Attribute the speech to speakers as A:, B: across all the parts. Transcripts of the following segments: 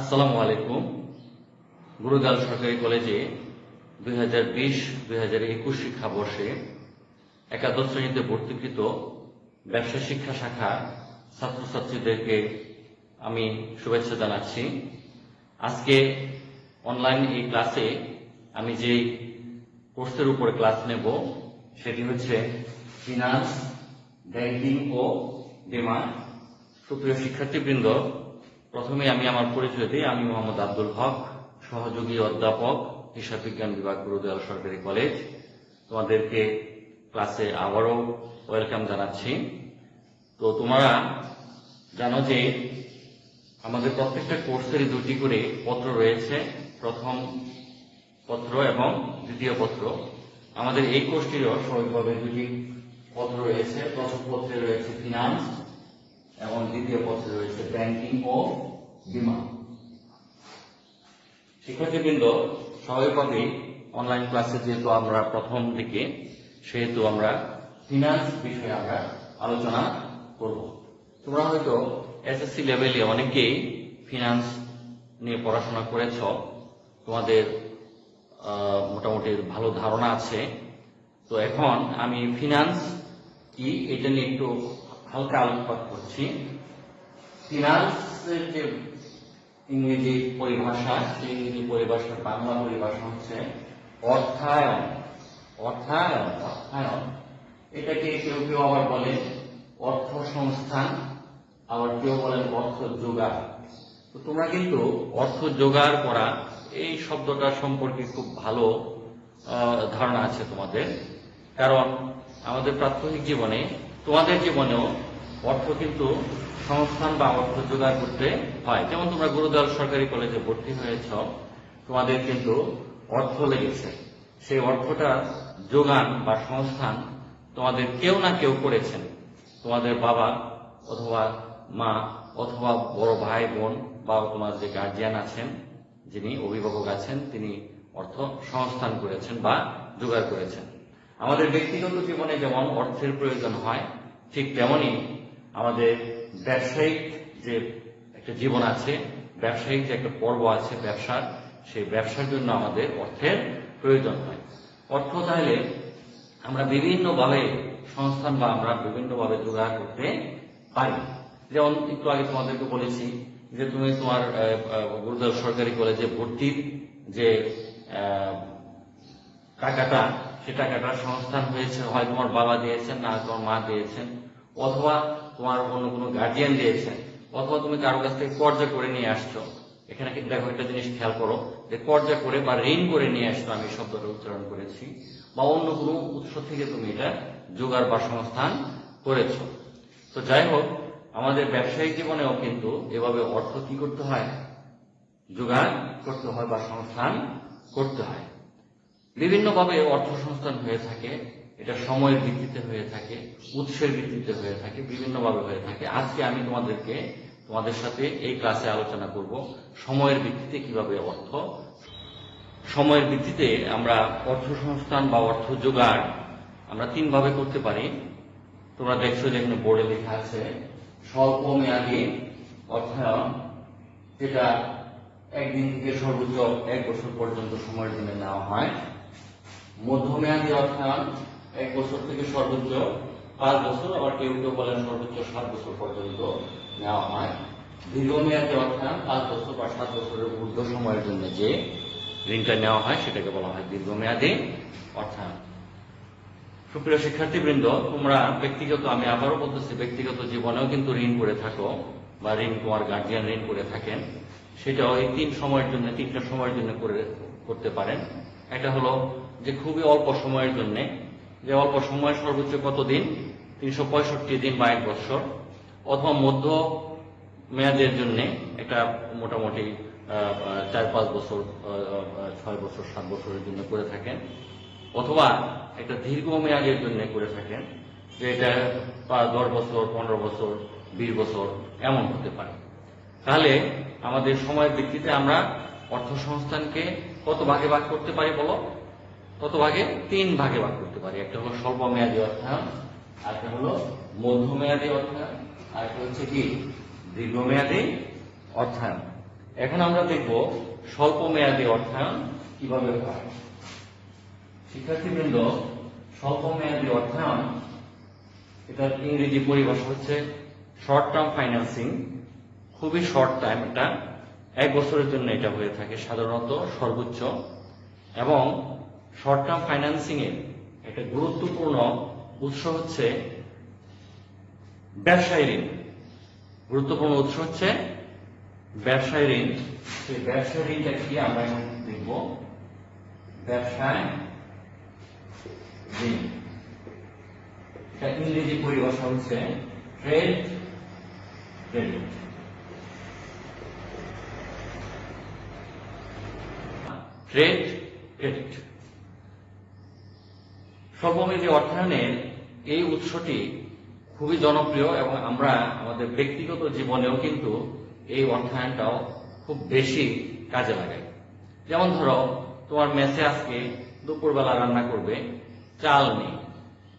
A: আসসালামু আলাইকুম। গুরুদাল সরকারি কলেজে 2020-2021 শিক্ষাবর্ষে একাদশ শ্রেণীতে ভর্তিকৃত ব্যবসা শিক্ষা শাখা ছাত্রছাত্রীদেরকে আমি শুভেচ্ছা জানাচ্ছি। আজকে অনলাইন এই ক্লাসে আমি যে কোর্সের উপরে ক্লাস নেব সেটি হচ্ছে ফিনান্স, ব্যাংকিং ও বীমা। সুপ্রিয় শিক্ষার্থীবৃন্দ, প্রথমে আমি আমার পরিচয় দিই। আমি মোহাম্মদ আব্দুল হক, সহযোগী অধ্যাপক, হিসাব বিজ্ঞান বিভাগ, গুরুদয়াল সরকারি কলেজ। তোমাদেরকে ক্লাসে আবারও ওয়েলকাম জানাচ্ছি। তো তোমরা জানো যে আমাদের প্রত্যেকটা কোর্সেরই দুটি করে পত্র রয়েছে, প্রথম পত্র এবং দ্বিতীয় পত্র। আমাদের এই কোর্সটিরও স্বাভাবিকভাবে দুটি পত্র রয়েছে। প্রথম পত্রে রয়েছে ফিনান্স এবং দ্বিতীয় পত্রে রয়েছে ব্যাংকিং ও বীমা। শিক্ষার্থীবৃন্দ, স্বাভাবিকভাবেই অনলাইন ক্লাসে যেহেতু আমরা প্রথম দিকে, সেহেতু আমরা ফিনান্স বিষয়ে আমরা আলোচনা করব। তোমরা হয়তো এসএসসি লেভেলে অনেকেই ফিনান্স নিয়ে পড়াশোনা করেছ, তোমাদের মোটামুটি ভালো ধারণা আছে। তো এখন আমি ফিনান্স কি এটা নিয়ে একটু হালকা আলোকপাত করছি। ফিনান্সের যে ইংরেজি পরিভাষা, সেই ইংরেজি পরিভাষার বাংলা পরিভাষা হচ্ছে অর্থায়ন। অর্থায়ন অর্থায়ন এটাকে কেউ কেউ আবার বলে অর্থ সংস্থান, আবার কেউ বলেন অর্থ জোগাড়। তো তোমরা কিন্তু অর্থ জোগাড় করা এই শব্দটা সম্পর্কে খুব ভালো ধারণা আছে তোমাদের, কারণ আমাদের প্রাত্যহিক জীবনে, তোমাদের জীবনেও অর্থ কিন্তু সংস্থান বা অর্থ জোগাড় করতে হয়। যেমন তোমরা গুরুদয়াল সরকারি কলেজে ভর্তি হয়েছ, তোমাদের কিন্তু অর্থ লেগেছে। সেই অর্থটা যোগান বা সংস্থান তোমাদের কেউ না কেউ করেছেন। তোমাদের বাবা অথবা মা অথবা বড় ভাই বোন বা তোমার যে গার্জিয়ান আছেন, যিনি অভিভাবক আছেন, তিনি অর্থ সংস্থান করেছেন বা জোগাড় করেছেন। আমাদের ব্যক্তিগত জীবনে যেমন অর্থের প্রয়োজন হয়, ঠিক তেমনি আমাদের ব্যবসায়িক যে একটা জীবন আছে, ব্যবসায়িক যে একটা পর্ব আছে ব্যবসার, সেই ব্যবসার জন্য আমাদের অর্থের প্রয়োজন হয়। অর্থ তাহলে আমরা বিভিন্নভাবে সংস্থান বা আমরা বিভিন্নভাবে জোগাড় করতে পারি। যেমন একটু আগে তোমাদেরকে বলেছি যে তুমি তোমার গুরুদয়াল সরকারি কলেজে ভর্তির যে টাকাটা, সে টাকাটা সংস্থান হয়েছে, হয় তোমার বাবা দিয়েছেন, না তোমার মা দিয়েছেন, অথবা তোমার অন্য কোনো গার্জিয়ান দিয়েছেন, অথবা তুমি কারো কাছ থেকে কর্জা করে নিয়ে আসছো। এখানে কিন্তু দেখো একটা জিনিস খেয়াল করো, যে কর্জা করে বা ঋণ করে নিয়ে আসছো, আমি শব্দটা উচ্চারণ করেছি, বা অন্য কোনো উৎস থেকে তুমি এটা জোগাড় বা সংস্থান করেছ। তো যাই হোক, আমাদের ব্যবসায়িক জীবনেও কিন্তু এভাবে অর্থ কি করতে হয়, জোগাড় করতে হয় বা সংস্থান করতে হয়। বিভিন্নভাবে অর্থ সংস্থান হয়ে থাকে। এটা সময়ের ভিত্তিতে হয়ে থাকে, উৎসের ভিত্তিতে হয়ে থাকে, বিভিন্নভাবে হয়ে থাকে। আজকে আমি তোমাদের সাথে এই ক্লাসে আলোচনা করব সময়ের ভিত্তিতে কিভাবে সময়ের ভিত্তিতে আমরা অর্থ সংস্থান বা অর্থ জোগাড় আমরা তিনভাবে করতে পারি। তোমরা দেখছো যে এখানে বোর্ডে লেখা আছে স্বল্প মেয়াদী অর্থায়ন, যেটা একদিন থেকে সর্বোচ্চ 1 বছর পর্যন্ত সময়ের জন্য নেওয়া হয়। মধ্যমেয়াদী অর্থায়ন 1 বছর থেকে সর্বোচ্চ 5 বছর, আবার কেউ কেউ বলেন সর্বোচ্চ 7 বছর পর্যন্ত নেওয়া হয়। দীর্ঘমেয়াদী অর্থায়ন 5 বছর বা 7 বছরের ঊর্ধ্ব সময়ের জন্য যে ঋণটা নেওয়া হয় সেটাকে বলা হয় দীর্ঘমেয়াদী অর্থায়ন। সুপ্রিয় শিক্ষার্থীবৃন্দ, তোমরা ব্যক্তিগত, আমি আবারও বলতেছি, ব্যক্তিগত জীবনেও কিন্তু ঋণ করে থাকো বা ঋণ তোমার গার্জিয়ান ঋণ করে থাকেন। সেটাও এই তিনটা সময়ের জন্য করতে পারেন। একটা হলো যে খুবই অল্প সময়ের জন্য, যে অল্প সময় সর্বোচ্চ কতদিন, 365 দিন বা 1 বছর, অথবা মধ্য মেয়াদের জন্য একটা মোটামুটি 4-5 বছর, 6 বছর, 7 বছরের জন্য করে থাকেন, অথবা একটা দীর্ঘ মেয়াদের জন্য করে থাকেন, যে এটা 10 বছর, 15 বছর, 20 বছর এমন হতে পারে। তাহলে আমাদের সময়ের ভিত্তিতে আমরা অর্থ সংস্থানকে কত ভাগে ভাগ করতে পারি বলো? কত ভাগে? 3 ভাগে ভাগ করতে পারি। একটা হলো স্বল্প মেয়াদী অর্থায়ন, আরেকটা হলো মধ্যমেয়াদী অর্থায়ন, আরেকটা হচ্ছে কি দীর্ঘমেয়াদী অর্থায়ন। এখন আমরা দেখব স্বল্প মেয়াদী অর্থায়ন কিভাবে হয়। শিক্ষার্থীবৃন্দ, স্বল্প মেয়াদী অর্থায়ন এটার ইংরেজি পরিভাষা হচ্ছে শর্ট টার্ম ফাইন্যান্সিং। খুবই শর্ট টাইম, এটা 1 বছরের জন্য এটা হয়ে থাকে সাধারণত সর্বোচ্চ। এবং শর্ট টার্ম ফাইন্যান্সিং এর একটা গুরুত্বপূর্ণ উৎস হচ্ছে ব্যবসায়ী ঋণ। গুরুত্বপূর্ণ উৎস হচ্ছে ব্যবসায়ী ঋণ। সেই ব্যবসায়ী ঋণটা কি আমরা এখন দেখব। ব্যবসায় ঋণ, এটা ইংরেজি পরিভাষা হচ্ছে ট্রেড ক্রেডিট। ট্রেড ক্রেডিট স্বল্পমেয়াদী অর্থায়নের এই উৎসটি খুবই জনপ্রিয় এবং আমরা আমাদের ব্যক্তিগত জীবনেও কিন্তু এই অর্থায়নটাও খুব বেশি কাজে লাগাই। যেমন ধরো, তোমার মেসে আজকে দুপুরবেলা রান্না করবে, চাল নেই।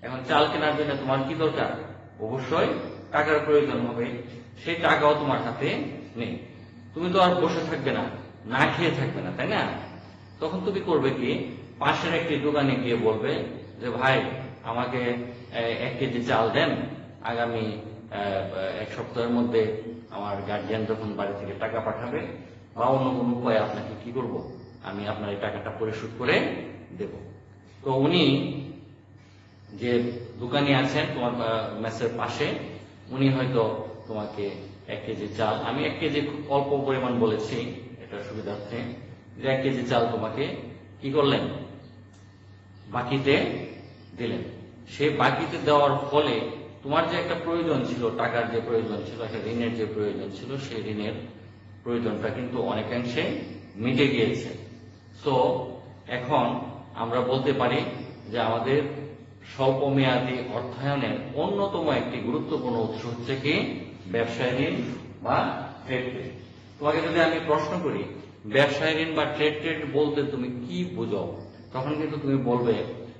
A: এখন চাল কেনার জন্য তোমার কি দরকার? অবশ্যই টাকার প্রয়োজন হবে। সেই টাকাও তোমার হাতে নেই। তুমি তো আর বসে থাকবে না, না খেয়ে থাকবে না, তাই না? তখন তুমি করবে কি, পাশের একটি দোকানে গিয়ে বলবে যে ভাই আমাকে 1 কেজি চাল দেন, আগামী 1 সপ্তাহের মধ্যে আমার গার্জিয়ান যখন বাড়ি থেকে টাকা পাঠাবে বা অন্য কোনো উপায়ে আপনাকে কি করব, আমি আপনার এই টাকাটা পরিশোধ করে দেব। তো উনি যে দোকানি আছেন তোমার মেসের পাশে, উনি হয়তো তোমাকে 1 কেজি চাল, আমি 1 কেজি অল্প পরিমাণ বলেছি এটা সুবিধার্থে, যে 1 কেজি চাল তোমাকে কি করলেন, বাকিতে দিলেন। সেই বাকিতে দেওয়ার ফলে তোমার যে একটা প্রয়োজন ছিল, টাকার যে প্রয়োজন ছিল, একটা ঋণের যে প্রয়োজন ছিল, সেই ঋণের প্রয়োজনটা কিন্তু অনেকাংশে মিটে গিয়েছে। সো এখন আমরা বলতে পারি যে আমাদের স্বল্প মেয়াদী অর্থায়নের অন্যতম একটি গুরুত্বপূর্ণ উৎস হচ্ছে কি, ব্যবসায় ঋণ বা ট্রেড ক্রেডিট। তোমাকে যদি আমি প্রশ্ন করি ব্যবসায় ঋণ বা ট্রেড ক্রেডিট বলতে তুমি কি বুঝো, তখন কিন্তু তুমি বলবে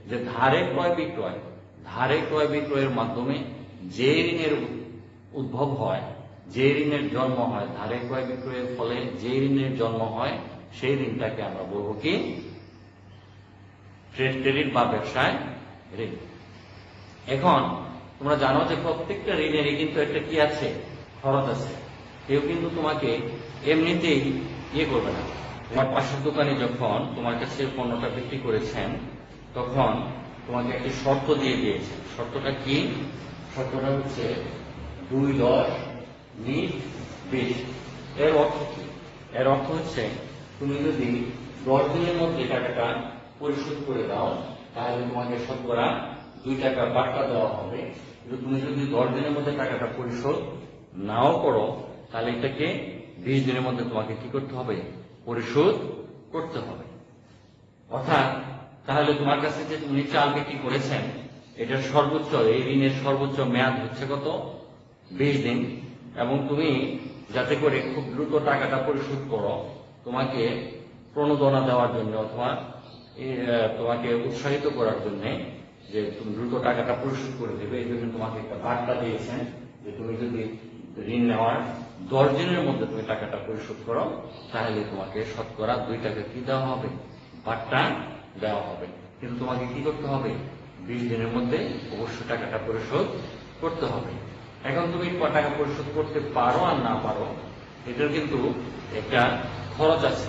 A: যে ধারে ক্রয় বিক্রয়ের মাধ্যমে যে ঋণের উদ্ভব হয়, যে ঋণের জন্ম হয়, ধারে ক্রয় বিক্রয়ের ফলে যে ঋণের জন্ম হয়, সেই ঋণটাকে আমরা বলবো কি, ট্রেড ক্রেডিট বা ব্যবসায় ঋণ। এখন তোমরা জানো যে প্রত্যেকটা ঋণেরই কিন্তু একটা কি আছে, খরচ আছে। কেউ কিন্তু তোমাকে এমনিতেই করবে না। তোমার পাশের দোকানে যখন তোমার কাছে পণ্যটা বিক্রি করেছেন, তখন তোমাকে একটি শর্ত দিয়ে দিয়েছে। শর্তটা কি? শর্তটা হচ্ছে 2-10 নিট 20। এর অর্থ কি? এর অর্থ হচ্ছে তুমি যদি 10 দিনের মধ্যে টাকাটা পরিশোধ করে দাও, তাহলে তোমাকে শতকরা 2 টাকা বার্তা দেওয়া হবে। কিন্তু তুমি যদি 10 দিনের মধ্যে টাকাটা পরিশোধ নাও করো, তাহলে এটাকে 20 দিনের মধ্যে তোমাকে কি করতে হবে, পরিশোধ করতে হবে। অর্থাৎ তাহলে তোমার কাছে যে উনি চাল বিক্রি করেছেন, এটার সর্বোচ্চ, এই ঋণের সর্বোচ্চ মেয়াদ হচ্ছে কত, 20 দিন। এবং তুমি যাতে করে খুব দ্রুত টাকাটা পরিশোধ করো, তোমাকে প্রণোদনা দেওয়ার জন্য অথবা তোমাকে উৎসাহিত করার জন্য যে তুমি দ্রুত টাকাটা পরিশোধ করে দেবে, এই জন্য তোমাকে একটা বার্তা দিয়েছেন যে তুমি যদি ঋণ নেওয়ার 10 দিনের মধ্যে তুমি টাকাটা পরিশোধ করো, তাহলে তোমাকে শতকরা 2 টাকা কি দেওয়া হবে, বার্তা দেওয়া হবে। কিন্তু তোমাকে কি করতে হবে, 20 দিনের মধ্যে অবশ্যই টাকাটা পরিশোধ করতে হবে। এখন তুমি টাকা পরিশোধ করতে পারো আর না পারো, এটার কিন্তু একটা খরচ আছে,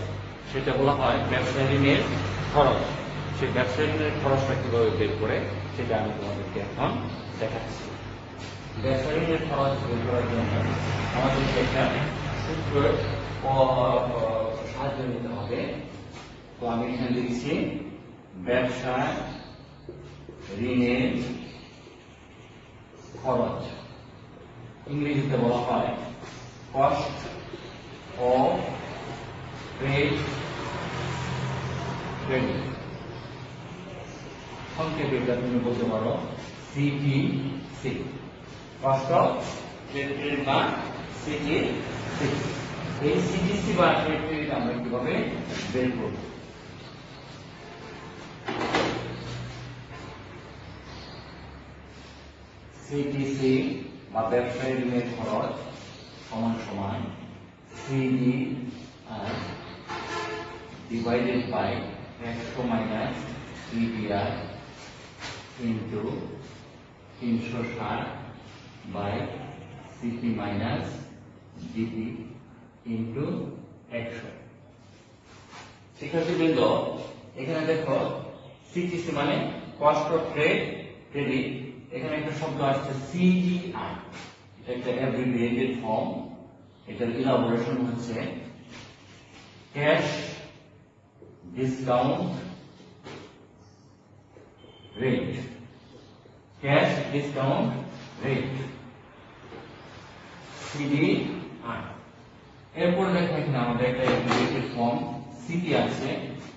A: সেটা বলা হয় ব্যবসায় ঋণের খরচ। সেই ব্যবসায় ঋণের খরচটা কিভাবে বের করে, সেটা আমি তোমাদেরকে এখন দেখাচ্ছি। ব্যবসায় ঋণের খরচ বের করার জন্য আমাদেরকে একটা সূত্রের সাহায্য নিতে হবে। তো আমি এখানে লিখছি ব্যবসা ঋণের খরচ, ইংরেজিতে বলা হয় কস্ট অফ ট্রেড ক্রেডিট। সংক্ষেপে এটা তুমি বলতে পারো CTC, cost of trade credit বা সিটিসি। এই সিটিসি বা ট্রেড ক্রেডিট আমরা কিভাবে বের করব? সিটিসি বা ব্যবসায়ী ঋণের খরচ সমান সমান CD divided by 100 minus EBR into 360 by CP minus DP into 100। শিক্ষার্থীবৃন্দ, এখানে দেখো সিটিসি মানে কস্ট অফ ট্রেড ক্রেডিট, এখানে একটা শব্দ আসছে সিজিআর, এটা একটা অ্যাব্রিভিয়েটেড ফর্ম। এটার ইলাবোরেশন হচ্ছে cash discount rate, cash discount rate CDR. এরপর দেখো এখানে আমাদের একটা অ্যাব্রিভিয়েটেড ফর্ম সিপি আছে,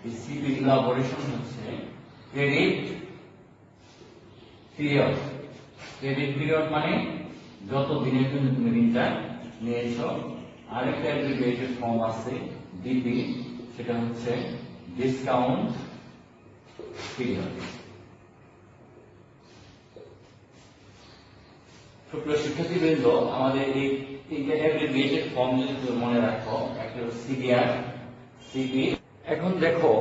A: এই সিপি ইলাবোরেশন হচ্ছে ক্রেডিট পিরিয়ড। ক্রেডিট পিরিয়ড মানে যত দিনের জন্য তুমি ঋণটা নিয়েছো। আরেকটা অ্যাব্রিভিয়েটেড ফর্ম আছে ডিপি, সেটা হচ্ছে ডিসকাউন্ট পিরিয়ড। সুপ্রিয় শিক্ষার্থীবৃন্দ, আমাদের এই তিনটে অ্যাব্রিভিয়েটেড ফর্ম যদি তুমি মনে রাখো, একটা হলো সিডিআর, সিপি। এখন দেখো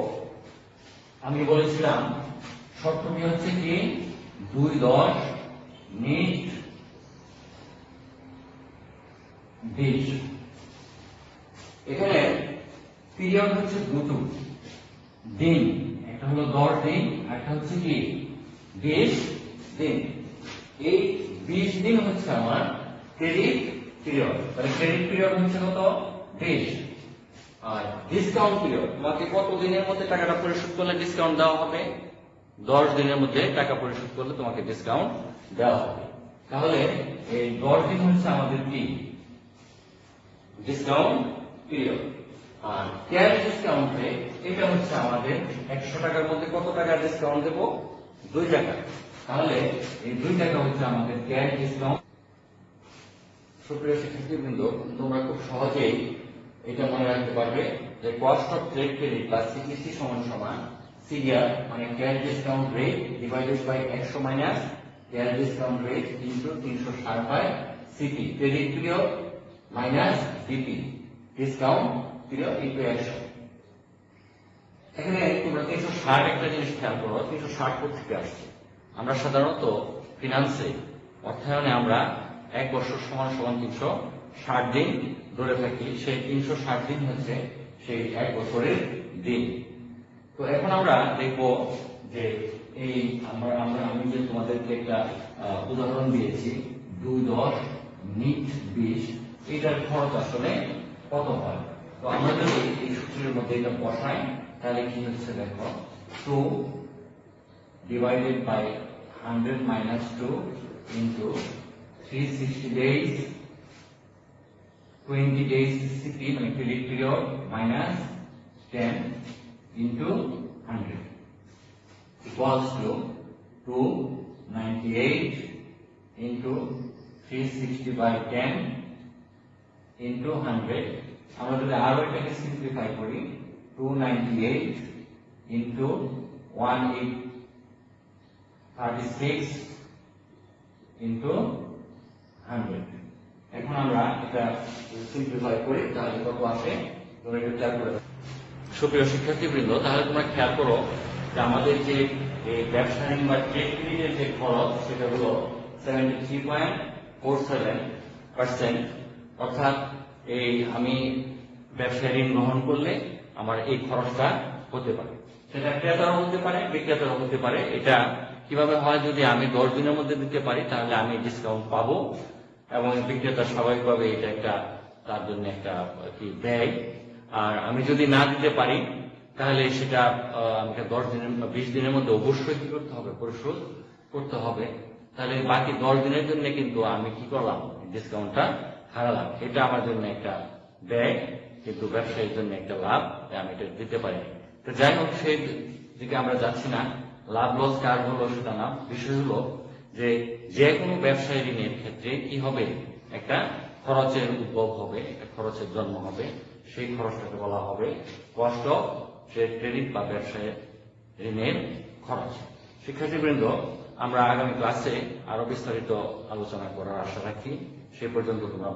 A: আমি বলেছিলাম শর্তটি হচ্ছে কি 2-10 নিট 20। এখানে পিরিয়ড হচ্ছে দুটো দিন, একটা হলো 10 দিন, একটা হচ্ছে কি 20 দিন। এই 20 দিন হচ্ছে আমার ক্রেডিট পিরিয়ড, তাহলে ক্রেডিট পিরিয়ড হচ্ছে কত 20। আর ডিসকাউন্ট পিরিয়ড, তোমাকে কত দিনের মধ্যে টাকাটা পরিশোধ করলে ডিসকাউন্ট দেওয়া হবে? 10 দিনের মধ্যে টাকা পরিশোধ করলে তোমাকে ডিসকাউন্ট দেওয়া হবে। তাহলে এই 10 দিন হচ্ছে আমাদের কি ডিসকাউন্ট পিরিয়ড। আর ক্যাশ ডিসকাউন্ট রেট, এটা হচ্ছে আমাদের 100 টাকার মধ্যে কত টাকা ডিসকাউন্ট দেব? 2 টাকা। তাহলে এই 2 টাকা হচ্ছে আমাদের ক্যাশ ডিসকাউন্ট। সুপ্রিয় শিক্ষার্থীবৃন্দ, তোমরা খুব সহজেই এটা মনে রাখতে পারবে যে কস্ট অফ ট্রেড ক্রেডিট বা সিটিসি সমান সমান সিডিআর মানে cash discount rate divided by 100 minus cash discount rate into 360 by CP, credit period minus DP, discount period into 100। এখানে তোমরা 360 একটা জিনিস খেয়াল করো, 360 কোথা থেকে আসছে? আমরা সাধারণত ফিনান্সে অর্থায়নে আমরা 1 বছর সমান সমান 360 দিন ধরে থাকি। সেই 360 দিন হচ্ছে সেই 1 বছরের দিন। তো এখন আমরা দেখব যে এই আমি যে তোমাদেরকে একটা উদাহরণ দিয়েছি 2-10 নিট 20, এটার খরচ আসলে কত হয়। তো আমরা যদি এই সূত্রের মধ্যে এটা বসাই তাহলে কি হচ্ছে দেখো, 2 divided by 100 minus 2 into 360 days, 20 days CP মানে credit period minus 10 into 100 equals to 298 into 360 by 10 into 100। আমরা যদি আরো এটাকে সিম্পলিফাই করি 298 into 1836 into 100। এখন আমরা এটা সিম্পলিফাই করি তাহলে কত আসে তোমরা একটু খেয়াল করে। সুপ্রিয় শিক্ষার্থীবৃন্দ, তাহলে তোমরা খেয়াল করো যে আমাদের যে এই ব্যবসা ঋণ বা ট্রেড ক্রেডিটের যে খরচ সেটা হলো 73.47%। অর্থাৎ এই আমি ব্যবসা ঋণ গ্রহণ করলে আমার এই খরচটা হতে পারে, সেটা ক্রেতারও হতে পারে বিক্রেতারও হতে পারে। এটা কিভাবে হয়, যদি আমি 10 দিনের মধ্যে দিতে পারি তাহলে আমি ডিসকাউন্ট পাবো, এবং বিক্রেতা স্বাভাবিকভাবে এটা একটা তার জন্য একটা কি ব্যয়। আর আমি যদি না দিতে পারি তাহলে সেটা আমাকে 10 দিনের 20 দিনের মধ্যে অবশ্যই কি করতে হবে, পরিশোধ করতে হবে। তাহলে বাকি 10 দিনের জন্য কিন্তু আমি কি করলাম, ডিসকাউন্টটা হারালাম। এটা আমার জন্য একটা ব্যয়, কিন্তু ব্যবসায়ীর জন্য একটা লাভ, আমি এটা দিতে পারি। তো যাই হোক, সেই দিকে আমরা যাচ্ছি না। লাভ লস কার হলো সেটা না, বিষয় হলো যে কোনো ব্যবসায়ী ঋণের ক্ষেত্রে কি হবে, একটা খরচের উদ্ভব হবে, একটা খরচের জন্ম হবে। সেই খরচটাকে বলা হবে কস্ট অফ ট্রেড ক্রেডিট বা ব্যবসায়ী ঋণের খরচ। শিক্ষার্থীবৃন্দ, আমরা আগামী ক্লাসে আরো বিস্তারিত আলোচনা করার আশা রাখি। সে পর্যন্ত তোমরা